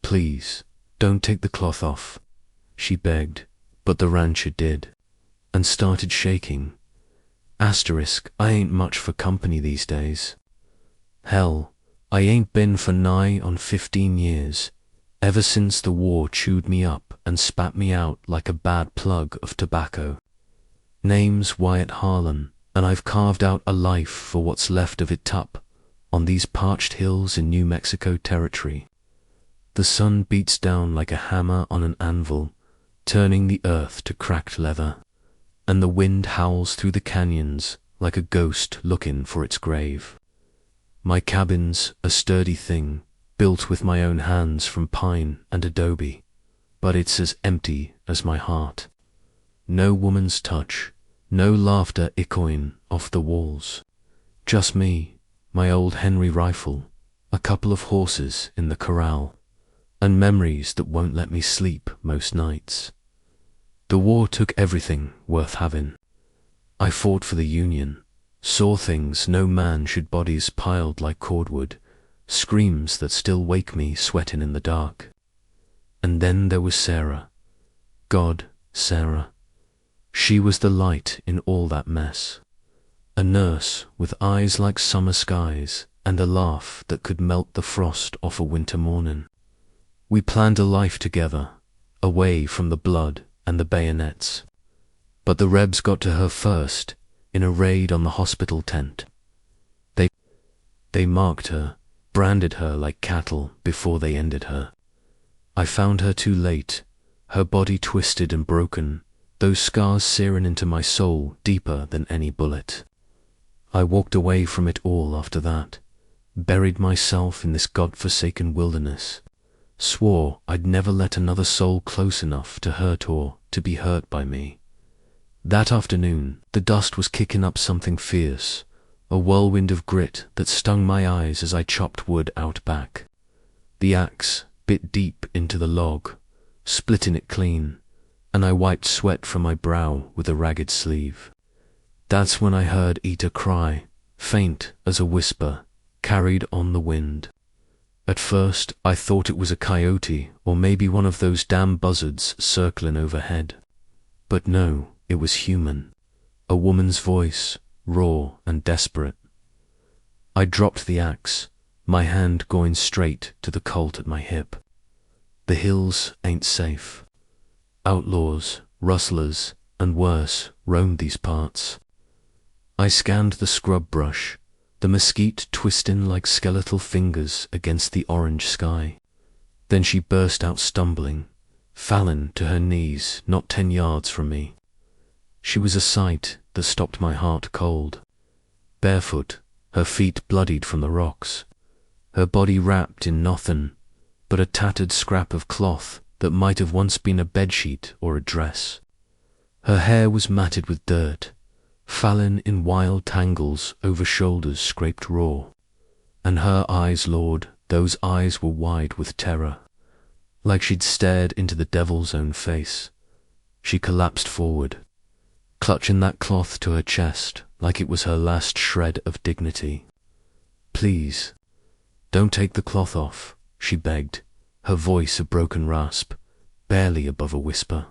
Please, don't take the cloth off, she begged, but the rancher did, and started shaking. Asterisk, I ain't much for company these days. Hell, I ain't been for nigh on 15 years, ever since the war chewed me up and spat me out like a bad plug of tobacco. Name's Wyatt Harlon, and I've carved out a life for what's left of it tup, on these parched hills in New Mexico territory. The sun beats down like a hammer on an anvil, turning the earth to cracked leather, and the wind howls through the canyons like a ghost looking for its grave. My cabin's a sturdy thing, built with my own hands from pine and adobe, but it's as empty as my heart. No woman's touch, no laughter echoing off the walls. Just me, my old Henry rifle, a couple of horses in the corral, and memories that won't let me sleep most nights. The war took everything worth having. I fought for the Union, saw things no man should, bodies piled like cordwood, screams that still wake me sweating in the dark. And then there was Sarah. God, Sarah. She was the light in all that mess. A nurse with eyes like summer skies and a laugh that could melt the frost off a winter morning. We planned a life together, away from the blood and the bayonets. But the Rebs got to her first, in a raid on the hospital tent. They marked her, branded her like cattle before they ended her. I found her too late, her body twisted and broken, those scars searing into my soul deeper than any bullet. I walked away from it all after that, buried myself in this God-forsaken wilderness, swore I'd never let another soul close enough to hurt or to be hurt by me. That afternoon, the dust was kicking up something fierce, a whirlwind of grit that stung my eyes as I chopped wood out back. The axe bit deep into the log, splitting it clean, and I wiped sweat from my brow with a ragged sleeve. That's when I heard Eta cry, faint as a whisper, carried on the wind. At first, I thought it was a coyote or maybe one of those damn buzzards circling overhead. But no, it was human, a woman's voice, raw and desperate. I dropped the axe, my hand going straight to the Colt at my hip. The hills ain't safe. Outlaws, rustlers, and worse roamed these parts. I scanned the scrub brush, the mesquite twisting like skeletal fingers against the orange sky. Then she burst out stumbling, fallen to her knees not 10 yards from me. She was a sight that stopped my heart cold. Barefoot, her feet bloodied from the rocks, her body wrapped in nothing but a tattered scrap of cloth that might have once been a bedsheet or a dress. Her hair was matted with dirt, fallen in wild tangles over shoulders scraped raw, and her eyes, Lord, those eyes were wide with terror, like she'd stared into the devil's own face. She collapsed forward, clutching that cloth to her chest like it was her last shred of dignity. Please, don't take the cloth off, she begged, her voice a broken rasp, barely above a whisper.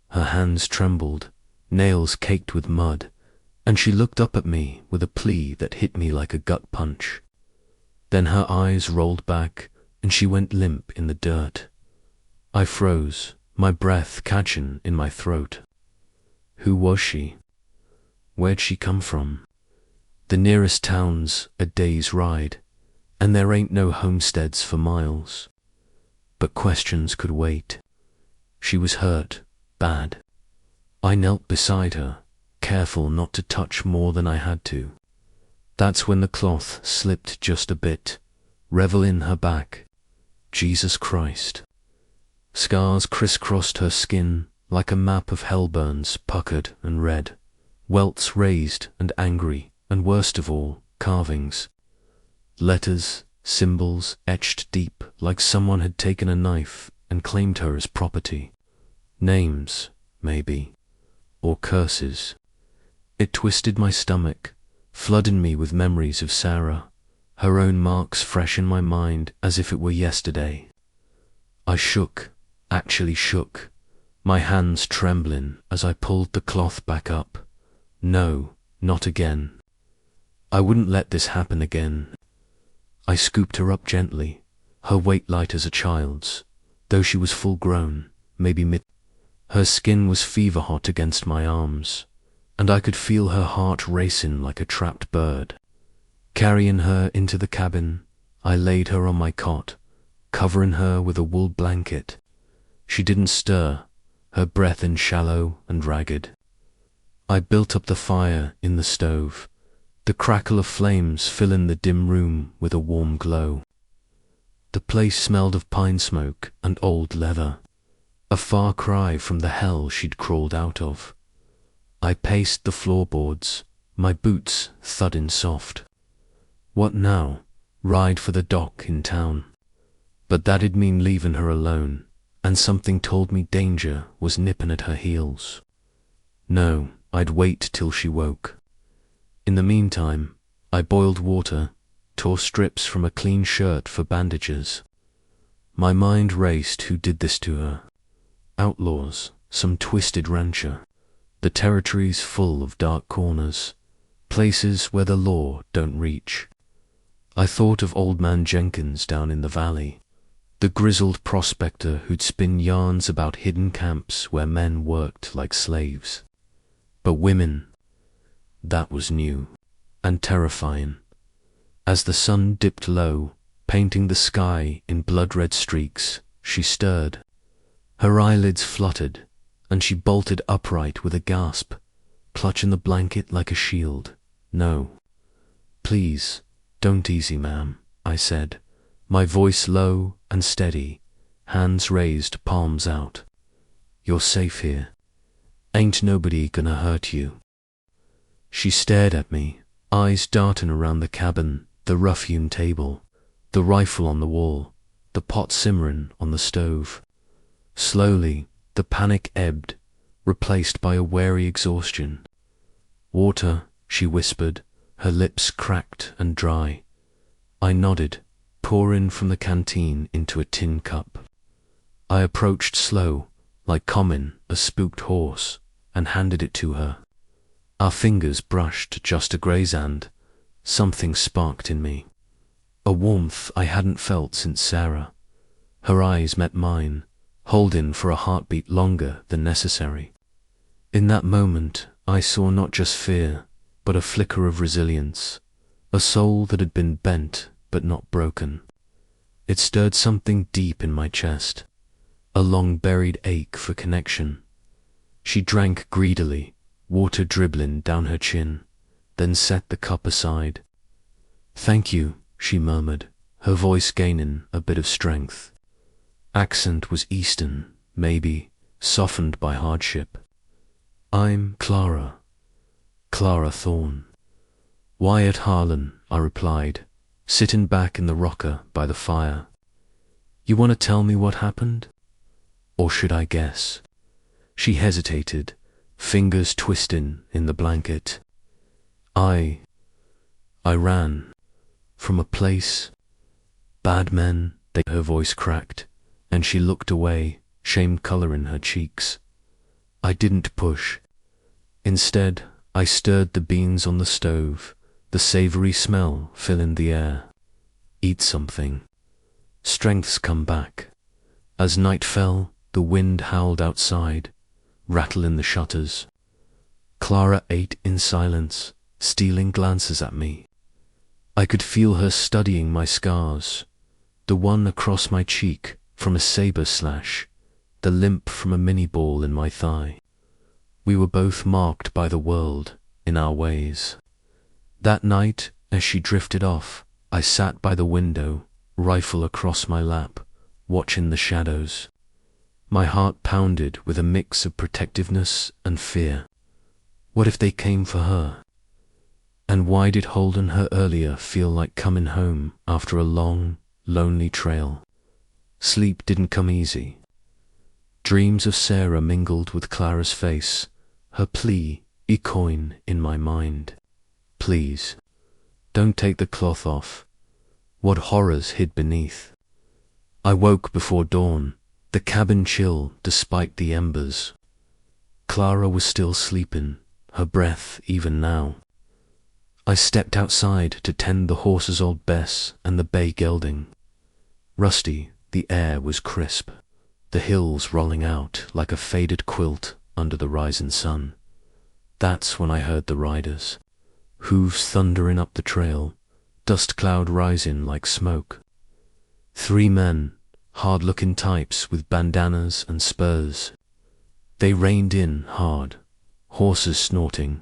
Her hands trembled, nails caked with mud, and she looked up at me with a plea that hit me like a gut punch. Then her eyes rolled back, and she went limp in the dirt. I froze, my breath catching in my throat. Who was she? Where'd she come from? The nearest town's a day's ride, and there ain't no homesteads for miles. But questions could wait. She was hurt, bad. I knelt beside her, careful not to touch more than I had to. That's when the cloth slipped just a bit, revealing her back. Jesus Christ. Scars crisscrossed her skin like a map of hell burns, puckered and red, welts raised and angry, and worst of all, carvings. Letters, symbols etched deep like someone had taken a knife and claimed her as property. Names, maybe, or curses. It twisted my stomach, flooding me with memories of Sarah, her own marks fresh in my mind as if it were yesterday. I shook, actually shook, my hands trembling as I pulled the cloth back up. No, not again. I wouldn't let this happen again. I scooped her up gently, her weight light as a child's, though she was full grown, maybe mid. Her skin was fever hot against my arms, and I could feel her heart racing like a trapped bird. Carrying her into the cabin, I laid her on my cot, covering her with a wool blanket. She didn't stir, her breath in shallow and ragged. I built up the fire in the stove, the crackle of flames filling the dim room with a warm glow. The place smelled of pine smoke and old leather, a far cry from the hell she'd crawled out of. I paced the floorboards, my boots thudding soft. What now? Ride for the dock in town. But that'd mean leaving her alone, and something told me danger was nipping at her heels. No, I'd wait till she woke. In the meantime, I boiled water, tore strips from a clean shirt for bandages. My mind raced who did this to her. Outlaws, some twisted rancher. The territory's full of dark corners, places where the law don't reach. I thought of Old Man Jenkins down in the valley, the grizzled prospector who'd spin yarns about hidden camps where men worked like slaves. But women, that was new and terrifying. As the sun dipped low, painting the sky in blood-red streaks, she stirred. Her eyelids fluttered, and she bolted upright with a gasp, clutching the blanket like a shield. No. Please, don't easy, ma'am, I said, my voice low and steady, hands raised, palms out. You're safe here. Ain't nobody gonna hurt you. She stared at me, eyes darting around the cabin, the rough-hewn table, the rifle on the wall, the pot simmering on the stove. Slowly, the panic ebbed, replaced by a wary exhaustion. Water, she whispered, her lips cracked and dry. I nodded, pouring from the canteen into a tin cup. I approached slow, like calming a spooked horse, and handed it to her. Our fingers brushed just a graze and something sparked in me. A warmth I hadn't felt since Sarah. Her eyes met mine, holding for a heartbeat longer than necessary. In that moment, I saw not just fear, but a flicker of resilience, a soul that had been bent but not broken. It stirred something deep in my chest, a long-buried ache for connection. She drank greedily, water dribbling down her chin, then set the cup aside. "Thank you," she murmured, her voice gaining a bit of strength. Accent was Eastern, maybe, softened by hardship. "I'm Clara. Clara Thorne." "Wyatt Harlon," I replied, sitting back in the rocker by the fire. "You want to tell me what happened? Or should I guess?" She hesitated, fingers twisting in the blanket. I ran. From a place. Bad men, her voice cracked, and she looked away, shame coloring her cheeks. I didn't push. Instead, I stirred the beans on the stove, the savory smell filling the air. Eat something. Strength's come back. As night fell, the wind howled outside, rattling the shutters. Clara ate in silence, stealing glances at me. I could feel her studying my scars, the one across my cheek from a saber slash, the limp from a mini ball in my thigh. We were both marked by the world in our ways. That night, as she drifted off, I sat by the window, rifle across my lap, watching the shadows. My heart pounded with a mix of protectiveness and fear. What if they came for her? And why did holding her earlier feel like coming home after a long, lonely trail? Sleep didn't come easy. Dreams of Sarah mingled with Clara's face, her plea echoing in my mind. "Please, don't take the cloth off." What horrors hid beneath? I woke before dawn, the cabin chill despite the embers. Clara was still sleeping, her breath even now. I stepped outside to tend the horses old Bess and the bay gelding. Rusty, the air was crisp, the hills rolling out like a faded quilt under the rising sun. That's when I heard the riders, hooves thundering up the trail, dust cloud rising like smoke. 3 men, hard-looking types with bandanas and spurs. They reined in hard, horses snorting,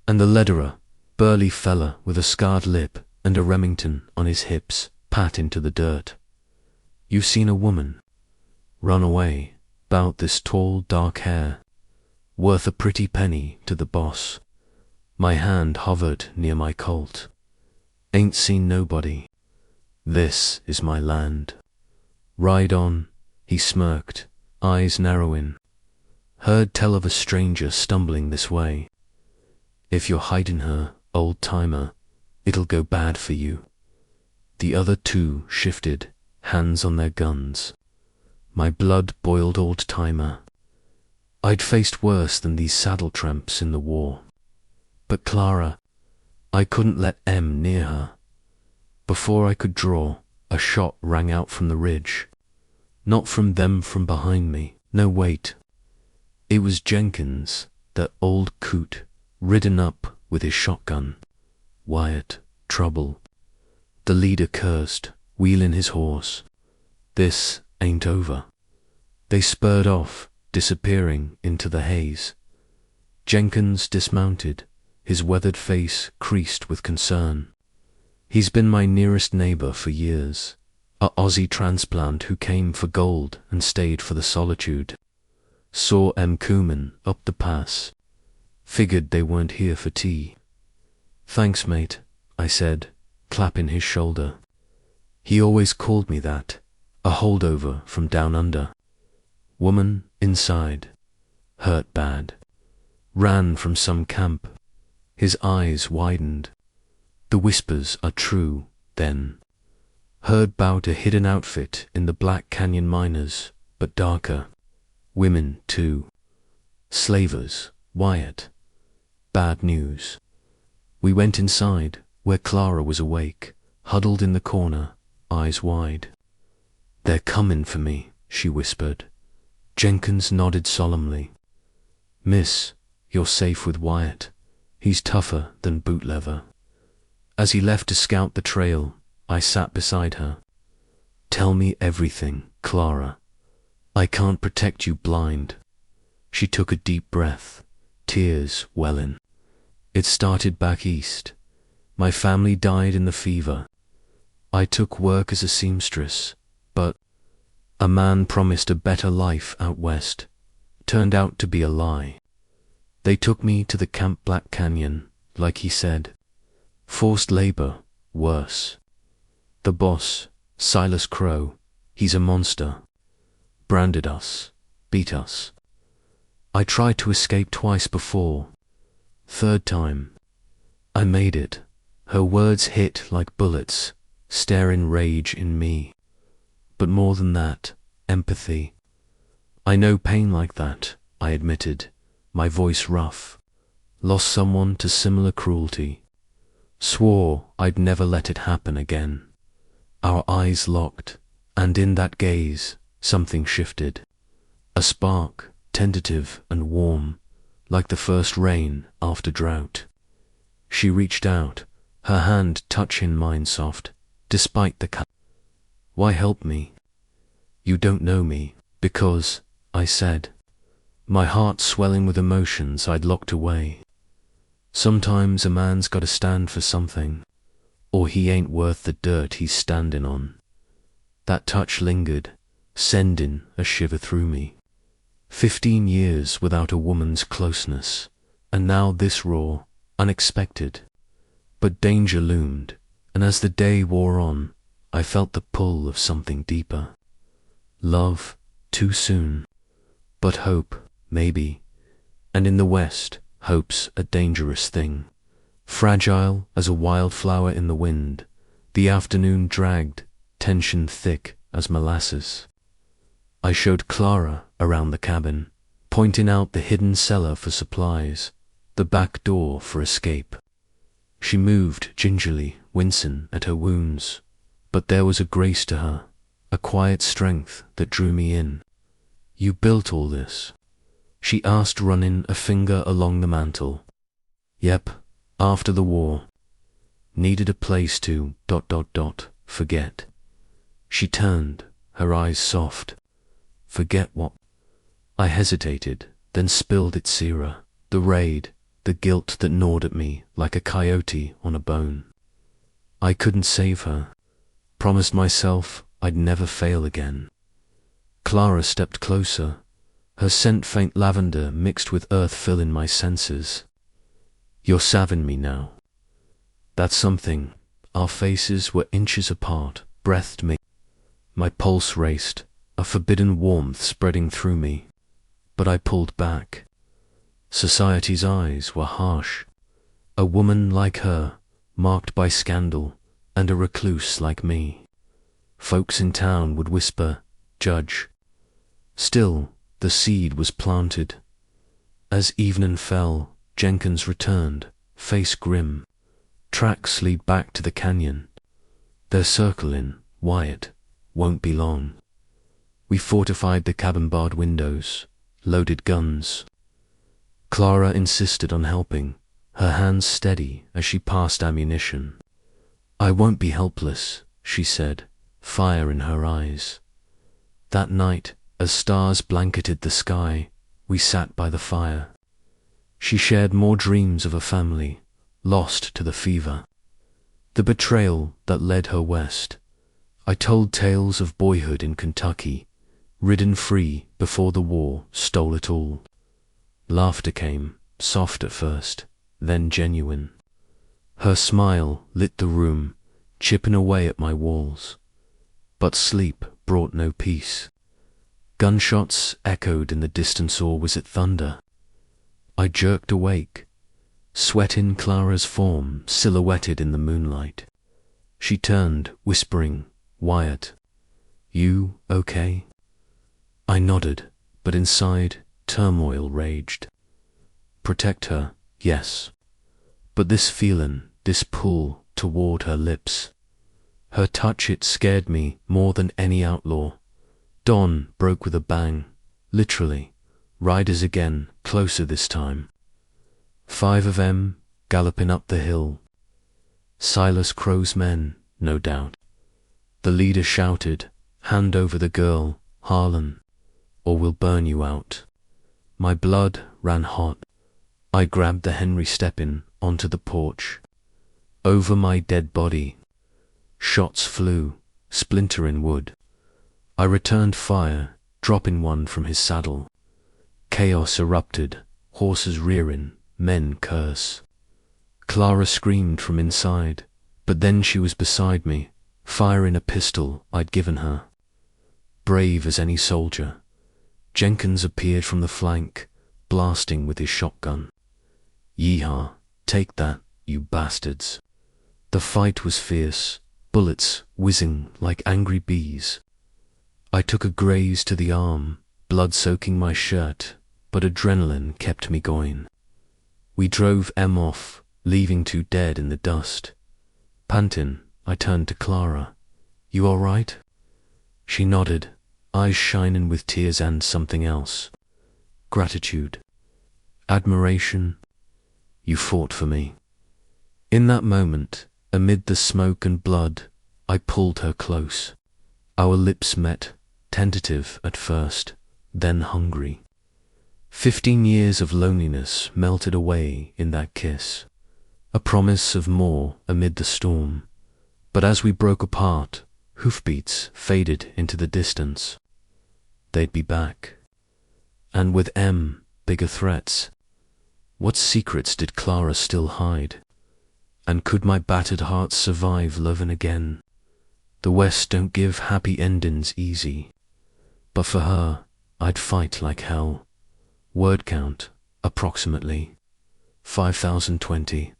and the lederer, burly fella with a scarred lip and a Remington on his hips, pat into the dirt. "You've seen a woman run away, 'bout this tall, dark hair, worth a pretty penny to the boss." My hand hovered near my Colt. "Ain't seen nobody. This is my land." "Ride on," he smirked, eyes narrowing. "Heard tell of a stranger stumbling this way. If you're hiding her, old-timer, it'll go bad for you." The other 2 shifted, hands on their guns. My blood boiled, old-timer. I'd faced worse than these saddle tramps in the war. But Clara, I couldn't let M near her. Before I could draw, a shot rang out from the ridge. Not from them from behind me, no wait. It was Jenkins, that old coot, ridden up with his shotgun. "Wyatt, trouble." The leader cursed, wheeling his horse. "This ain't over." They spurred off, disappearing into the haze. Jenkins dismounted, his weathered face creased with concern. He's been my nearest neighbor for years, a Aussie transplant who came for gold and stayed for the solitude. Saw M. Cooman up the pass. Figured they weren't here for tea. "Thanks, mate," I said, clapping his shoulder. He always called me that, a holdover from down under. Woman inside, hurt bad. Ran from some camp. His eyes widened. The whispers are true, then. Heard 'bout a hidden outfit in the Black Canyon miners, but darker. Women, too. Slavers, Wyatt. Bad news. We went inside, where Clara was awake, huddled in the corner, eyes wide. "They're coming for me," she whispered. Jenkins nodded solemnly. "Miss, you're safe with Wyatt. He's tougher than boot leather." As he left to scout the trail, I sat beside her. "Tell me everything, Clara. I can't protect you blind." She took a deep breath, tears welling. "It started back east. My family died in the fever. I took work as a seamstress, but a man promised a better life out west. Turned out to be a lie. They took me to the Camp Black Canyon, like he said. Forced labor, worse. The boss, Silas Crow, he's a monster. Branded us, beat us. I tried to escape twice before. 3rd time, I made it." Her words hit like bullets, staring rage in me. "But more than that, empathy. I know pain like that," I admitted, my voice rough. "Lost someone to similar cruelty. Swore I'd never let it happen again." Our eyes locked, and in that gaze, something shifted. A spark, tentative and warm, like the first rain after drought. She reached out, her hand touching mine soft, despite the "Why help me? You don't know me." "Because," I said, my heart swelling with emotions I'd locked away. "Sometimes a man's gotta stand for something, or he ain't worth the dirt he's standing on." That touch lingered, sending a shiver through me. 15 years without a woman's closeness, and now this raw, unexpected. But danger loomed, and as the day wore on, I felt the pull of something deeper. Love, too soon. But hope, maybe. And in the West, hope's a dangerous thing. Fragile as a wildflower in the wind, the afternoon dragged, tension thick, as molasses. I showed Clara around the cabin, pointing out the hidden cellar for supplies, the back door for escape. She moved gingerly, wincing at her wounds, but there was a grace to her, a quiet strength that drew me in. "You built all this?" she asked, running a finger along the mantel. "Yep, after the war. Needed a place to ... forget." She turned, her eyes soft. "Forget what?" I hesitated, then spilled its sera, the raid, the guilt that gnawed at me like a coyote on a bone. I couldn't save her. Promised myself I'd never fail again. Clara stepped closer, her scent faint lavender mixed with earth filling my senses. "You're saving me now." That's something. Our faces were inches apart, breathed me. My pulse raced, a forbidden warmth spreading through me. But I pulled back. Society's eyes were harsh. A woman like her, marked by scandal, and a recluse like me. Folks in town would whisper, judge. Still, the seed was planted. As evening fell, Jenkins returned, face grim. Tracks lead back to the canyon. They're circling, Wyatt. Won't be long. We fortified the cabin-barred windows, loaded guns. Clara insisted on helping, her hands steady as she passed ammunition. "I won't be helpless," she said, fire in her eyes. That night, as stars blanketed the sky, we sat by the fire. She shared more dreams of a family, lost to the fever. The betrayal that led her west. I told tales of boyhood in Kentucky, ridden free before the war stole it all. Laughter came, soft at first, then genuine. Her smile lit the room, chipping away at my walls. But sleep brought no peace. Gunshots echoed in the distance, or was it thunder? I jerked awake, sweat in Clara's form silhouetted in the moonlight. She turned, whispering, "Wyatt, you okay?" I nodded, but inside, turmoil raged. Protect her, yes. But this feeling, this pull toward her lips. Her touch, it scared me more than any outlaw. Dawn broke with a bang, literally. Riders again, closer this time. 5 of them, galloping up the hill. Silas Crow's men, no doubt. The leader shouted, "Hand over the girl, Harlon, or we'll burn you out." My blood ran hot. I grabbed the Henry, stepping onto the porch. Over my dead body. Shots flew, splintering wood. I returned fire, dropping one from his saddle. Chaos erupted, horses rearing, men curse. Clara screamed from inside, but then she was beside me, firing a pistol I'd given her. Brave as any soldier, Jenkins appeared from the flank, blasting with his shotgun. "Yeehaw, take that, you bastards." The fight was fierce, bullets whizzing like angry bees. I took a graze to the arm, blood soaking my shirt, but adrenaline kept me going. We drove M off, leaving 2 dead in the dust. Panting, I turned to Clara. "You all right?" She nodded, eyes shining with tears and something else. Gratitude. Admiration. "You fought for me." In that moment, amid the smoke and blood, I pulled her close. Our lips met, tentative at first, then hungry. 15 years of loneliness melted away in that kiss, a promise of more amid the storm. But as we broke apart, hoofbeats faded into the distance. They'd be back. And with M, bigger threats. What secrets did Clara still hide? And could my battered heart survive loving again? The West don't give happy endings easy. But for her, I'd fight like hell. Word count, approximately 5020.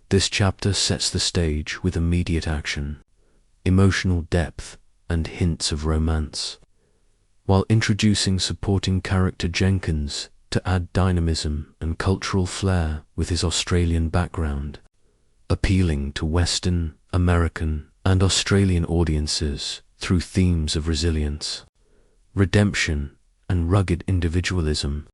This chapter sets the stage with immediate action, emotional depth, and hints of romance, while introducing supporting character Jenkins to add dynamism and cultural flair with his Australian background, appealing to Western, American, and Australian audiences through themes of resilience, redemption, and rugged individualism.